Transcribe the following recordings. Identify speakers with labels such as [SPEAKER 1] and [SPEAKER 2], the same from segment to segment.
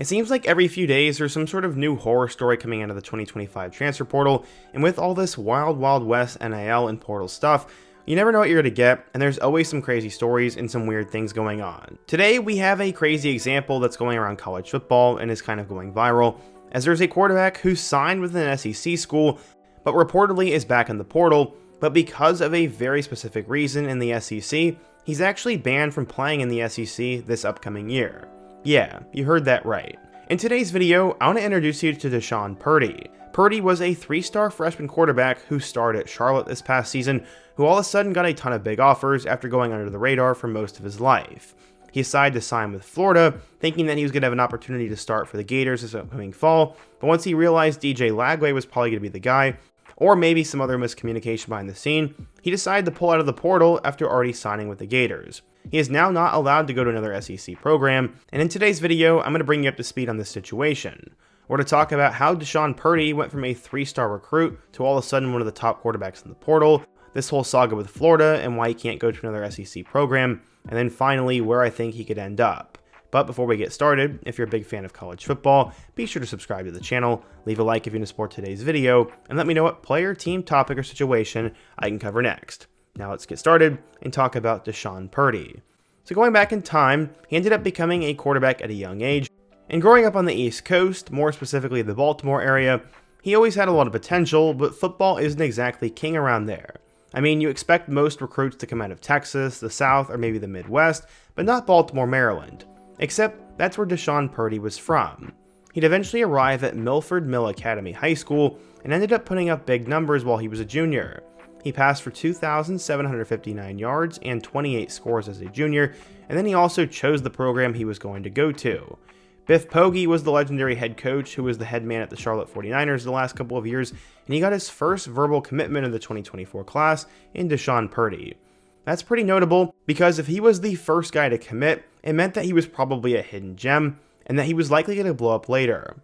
[SPEAKER 1] It seems like every few days there's some sort of new horror story coming out of the 2025 transfer portal, and with all this wild west NIL and portal stuff, you never know what you're going to get, and there's always some crazy stories and some weird things going on. Today we have a crazy example that's going around college football and is kind of going viral, as there's a quarterback who signed with an SEC school, but reportedly is back in the portal, but because of a very specific reason in the SEC, he's actually banned from playing in the SEC this upcoming year. Yeah, you heard that right. In today's video, I want to introduce you to Deshawn Purdie. Purdie was a 3-star freshman quarterback who starred at Charlotte this past season, who all of a sudden got a ton of big offers after going under the radar for most of his life. He decided to sign with Florida, thinking that he was going to have an opportunity to start for the Gators this upcoming fall, but once he realized DJ Lagway was probably going to be the guy, or maybe some other miscommunication behind the scene, he decided to pull out of the portal after already signing with the Gators. He is now not allowed to go to another SEC program, and in today's video, I'm going to bring you up to speed on this situation. We're to talk about how Deshawn Purdie went from a 3-star recruit to all of a sudden one of the top quarterbacks in the portal, this whole saga with Florida and why he can't go to another SEC program, and then finally where I think he could end up. But before we get started, if you're a big fan of college football, be sure to subscribe to the channel, leave a like if you want to support today's video, and let me know what player, team, topic, or situation I can cover next. Now let's get started and talk about Deshawn Purdie. So going back in time, he ended up becoming a quarterback at a young age, and growing up on the East Coast, more specifically the Baltimore area, he always had a lot of potential, but football isn't exactly king around there. I mean, you expect most recruits to come out of Texas, the South, or maybe the Midwest, but not Baltimore, Maryland. Except that's where Deshawn Purdie was from. He'd eventually arrive at Milford Mill Academy High School and ended up putting up big numbers while he was a junior. He passed for 2,759 yards and 28 scores as a junior, and then he also chose the program he was going to go to. Biff Poggi was the legendary head coach who was the head man at the Charlotte 49ers the last couple of years, and he got his first verbal commitment of the 2024 class in Deshawn Purdie. That's pretty notable because if he was the first guy to commit, it meant that he was probably a hidden gem and that he was likely going to blow up later.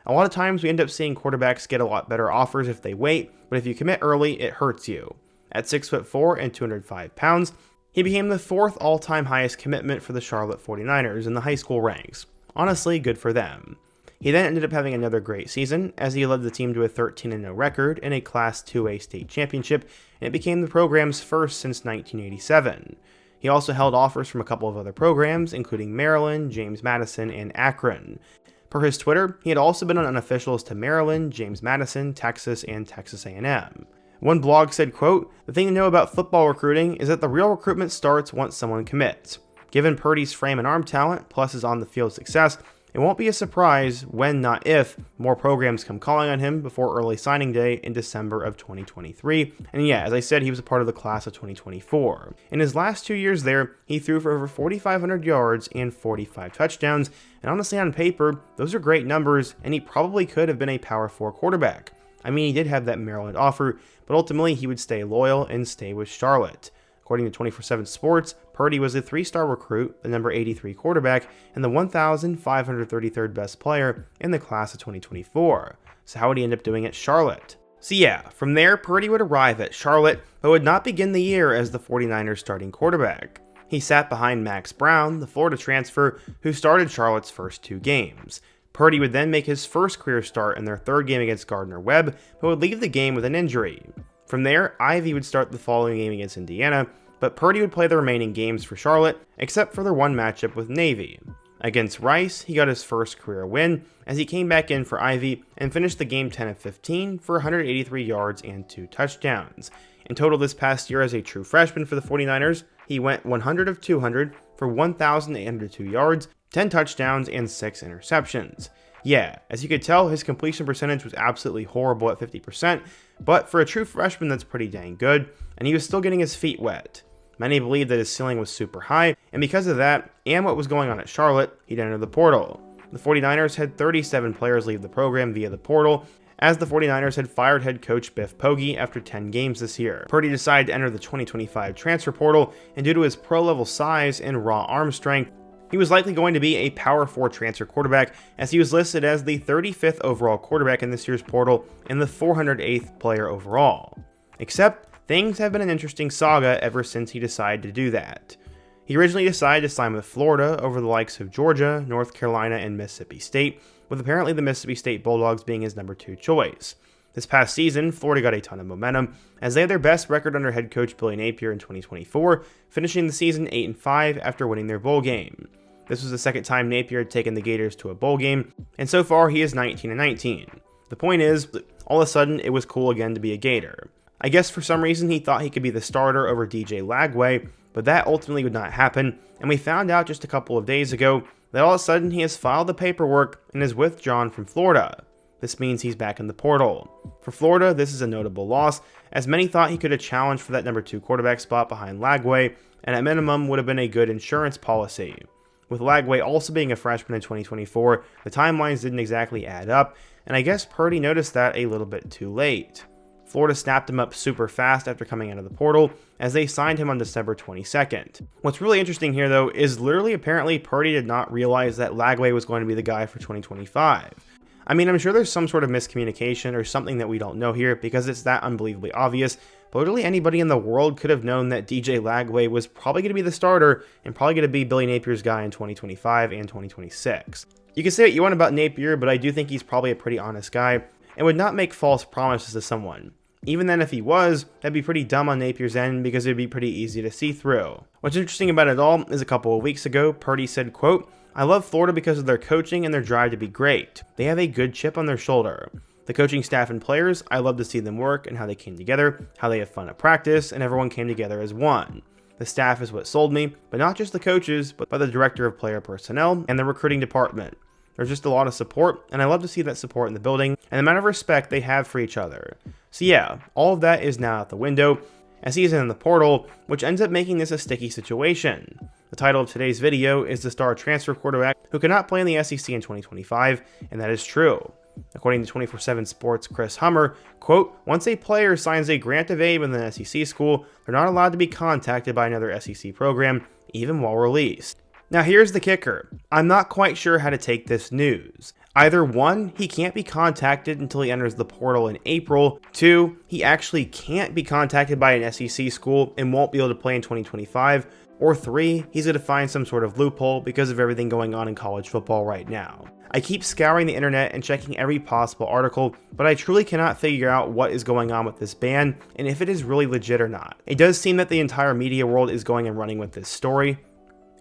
[SPEAKER 1] A lot of times we end up seeing quarterbacks get a lot better offers if they wait, but if you commit early, it hurts you. At 6'4" and 205 pounds, he became the 4th all-time highest commitment for the Charlotte 49ers in the high school ranks. Honestly, good for them. He then ended up having another great season, as he led the team to a 13-0 record in a Class 2A state championship, and it became the program's first since 1987. He also held offers from a couple of other programs, including Maryland, James Madison, and Akron. Per his Twitter, he had also been on unofficials to Maryland, James Madison, Texas, and Texas A&M. One blog said, quote, "The thing to know about football recruiting is that the real recruitment starts once someone commits. Given Purdie's frame and arm talent, plus his on-the-field success, it won't be a surprise when, not if, more programs come calling on him before early signing day in December of 2023. And yeah, as I said, he was a part of the class of 2024. In his last 2 years there, he threw for over 4,500 yards and 45 touchdowns. And honestly, on paper, those are great numbers, and he probably could have been a Power 4 quarterback. I mean, he did have that Maryland offer, but ultimately he would stay loyal and stay with Charlotte. According to 24/7 Sports, Purdie was a 3-star recruit, the number 83 quarterback, and the 1,533rd best player in the class of 2024. So how would he end up doing at Charlotte? So yeah, from there, Purdie would arrive at Charlotte, but would not begin the year as the 49ers starting quarterback. He sat behind Max Brown, the Florida transfer, who started Charlotte's first 2 games. Purdie would then make his first career start in their 3rd game against Gardner-Webb, but would leave the game with an injury. From there, Ivy would start the following game against Indiana, but Purdie would play the remaining games for Charlotte, except for their one matchup with Navy. Against Rice, he got his first career win, as he came back in for Ivy and finished the game 10-of-15 for 183 yards and 2 touchdowns. In total this past year as a true freshman for the 49ers, he went 100-of-200 for 1,802 yards, 10 touchdowns, and 6 interceptions. Yeah, as you could tell, his completion percentage was absolutely horrible at 50%, but for a true freshman that's pretty dang good, and he was still getting his feet wet. Many believe that his ceiling was super high, and because of that, and what was going on at Charlotte, he'd enter the portal. The 49ers had 37 players leave the program via the portal, as the 49ers had fired head coach Biff Poggi after 10 games this year. Purdie decided to enter the 2025 transfer portal, and due to his pro-level size and raw arm strength, he was likely going to be a Power 4 transfer quarterback, as he was listed as the 35th overall quarterback in this year's portal and the 408th player overall. Except, things have been an interesting saga ever since he decided to do that. He originally decided to sign with Florida over the likes of Georgia, North Carolina, and Mississippi State, with apparently the Mississippi State Bulldogs being his number 2 choice. This past season, Florida got a ton of momentum, as they had their best record under head coach Billy Napier in 2024, finishing the season 8-5 after winning their bowl game. This was the second time Napier had taken the Gators to a bowl game, and so far he is 19-19. The point is, all of a sudden it was cool again to be a Gator. I guess for some reason he thought he could be the starter over DJ Lagway, but that ultimately would not happen, and we found out just a couple of days ago that all of a sudden he has filed the paperwork and is withdrawn from Florida. This means he's back in the portal. For Florida, this is a notable loss, as many thought he could have challenged for that number 2 quarterback spot behind Lagway, and at minimum would have been a good insurance policy. With Lagway also being a freshman in 2024, the timelines didn't exactly add up, and I guess Purdie noticed that a little bit too late. Florida snapped him up super fast after coming out of the portal, as they signed him on December 22nd. What's really interesting here though is literally apparently Purdie did not realize that Lagway was going to be the guy for 2025. I mean, I'm sure there's some sort of miscommunication or something that we don't know here because it's that unbelievably obvious, but literally anybody in the world could have known that DJ Lagway was probably going to be the starter and probably going to be Billy Napier's guy in 2025 and 2026. You can say what you want about Napier, but I do think he's probably a pretty honest guy and would not make false promises to someone. Even then, if he was, that'd be pretty dumb on Napier's end because it'd be pretty easy to see through. What's interesting about it all is a couple of weeks ago, Purdie said, quote, "I love Florida because of their coaching and their drive to be great. They have a good chip on their shoulder. The coaching staff and players, I love to see them work and how they came together, how they have fun at practice, and everyone came together as one. The staff is what sold me, but not just the coaches, but the director of player personnel and the recruiting department. There's just a lot of support, and I love to see that support in the building and the amount of respect they have for each other." So yeah, all of that is now out the window, as he is in the portal, which ends up making this a sticky situation. The title of today's video is the star transfer quarterback who cannot play in the SEC in 2025, and that is true. According to 24/7 Sports' Chris Hummer, quote, "Once a player signs a grant of aid with an SEC school, they're not allowed to be contacted by another SEC program, even while released." Now here's the kicker. I'm not quite sure how to take this news. Either 1, he can't be contacted until he enters the portal in April. 2, he actually can't be contacted by an SEC school and won't be able to play in 2025. Or 3, he's going to find some sort of loophole because of everything going on in college football right now. I keep scouring the internet and checking every possible article, but I truly cannot figure out what is going on with this ban and if it is really legit or not. It does seem that the entire media world is going and running with this story,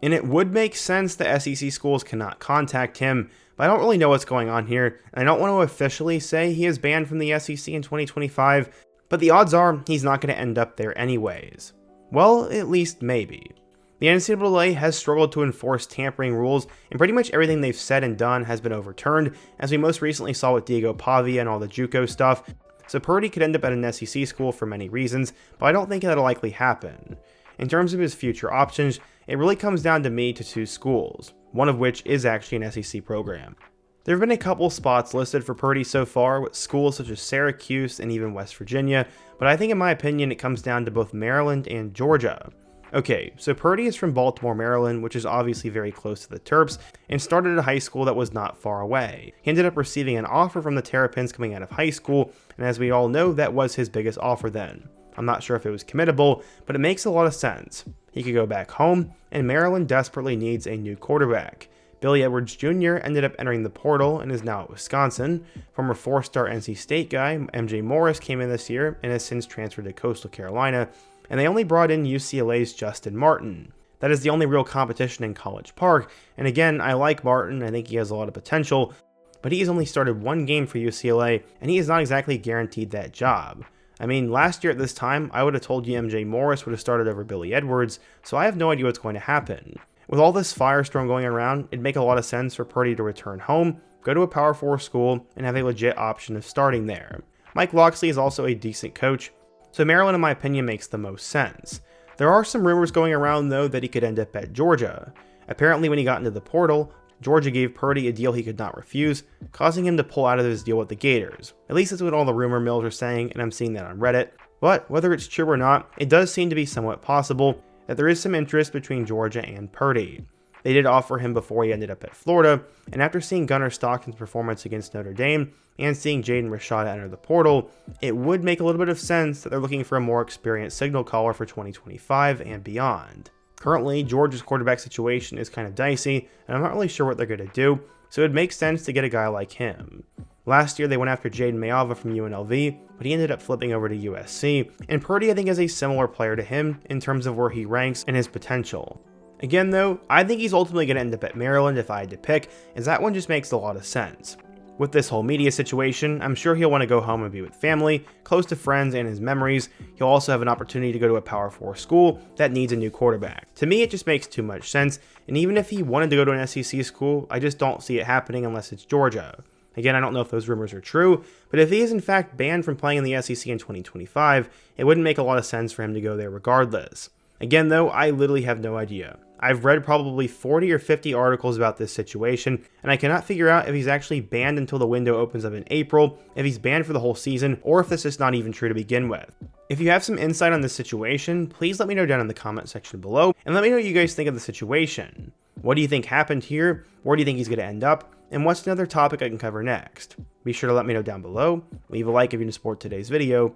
[SPEAKER 1] and it would make sense that SEC schools cannot contact him, but I don't really know what's going on here, and I don't want to officially say he is banned from the SEC in 2025, but the odds are he's not going to end up there anyways. Well, at least maybe. The NCAA has struggled to enforce tampering rules, and pretty much everything they've said and done has been overturned, as we most recently saw with Diego Pavia and all the JUCO stuff, so Purdie could end up at an SEC school for many reasons, but I don't think that'll likely happen. In terms of his future options, it really comes down to me to 2 schools, one of which is actually an SEC program. There have been a couple spots listed for Purdie so far, with schools such as Syracuse and even West Virginia, but I think in my opinion it comes down to both Maryland and Georgia. Okay, so Purdie is from Baltimore, Maryland, which is obviously very close to the Terps, and started at a high school that was not far away. He ended up receiving an offer from the Terrapins coming out of high school, and as we all know, that was his biggest offer then. I'm not sure if it was committable, but it makes a lot of sense. He could go back home, and Maryland desperately needs a new quarterback. Billy Edwards Jr. ended up entering the portal and is now at Wisconsin. Former 4-star NC State guy MJ Morris came in this year and has since transferred to Coastal Carolina, and they only brought in UCLA's Justin Martin. That is the only real competition in College Park, and again, I like Martin, I think he has a lot of potential, but he has only started 1 game for UCLA, and he is not exactly guaranteed that job. I mean, last year at this time, I would have told you MJ Morris would have started over Billy Edwards, so I have no idea what's going to happen. With all this firestorm going around, it'd make a lot of sense for Purdie to return home, go to a Power 4 school, and have a legit option of starting there. Mike Locksley is also a decent coach, so Maryland in my opinion makes the most sense. There are some rumors going around though that he could end up at Georgia. Apparently when he got into the portal, Georgia gave Purdie a deal he could not refuse, causing him to pull out of his deal with the Gators. At least that's what all the rumor mills are saying, and I'm seeing that on Reddit. But whether it's true or not, it does seem to be somewhat possible that there is some interest between Georgia and Purdie. They did offer him before he ended up at Florida, and after seeing Gunnar Stockton's performance against Notre Dame and seeing Jaden Rashada enter the portal, it would make a little bit of sense that they're looking for a more experienced signal caller for 2025 and beyond. Currently, Georgia's quarterback situation is kind of dicey, and I'm not really sure what they're going to do, so it makes sense to get a guy like him. Last year, they went after Jaden Mayava from UNLV, but he ended up flipping over to USC, and Purdie I think is a similar player to him in terms of where he ranks and his potential. Again though, I think he's ultimately going to end up at Maryland if I had to pick, as that one just makes a lot of sense. With this whole media situation, I'm sure he'll want to go home and be with family, close to friends and his memories. He'll also have an opportunity to go to a Power 4 school that needs a new quarterback. To me, it just makes too much sense, and even if he wanted to go to an SEC school, I just don't see it happening unless it's Georgia. Again, I don't know if those rumors are true, but if he is in fact banned from playing in the SEC in 2025, it wouldn't make a lot of sense for him to go there regardless. Again though, I literally have no idea. I've read probably 40 or 50 articles about this situation, and I cannot figure out if he's actually banned until the window opens up in April, if he's banned for the whole season, or if this is not even true to begin with. If you have some insight on this situation, please let me know down in the comment section below, and let me know what you guys think of the situation. What do you think happened here? Where do you think he's going to end up? And what's another topic I can cover next? Be sure to let me know down below, leave a like if you want to support today's video,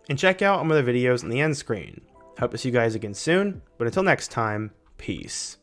[SPEAKER 1] and check out my other videos on the end screen. Hope to see you guys again soon, but until next time, peace.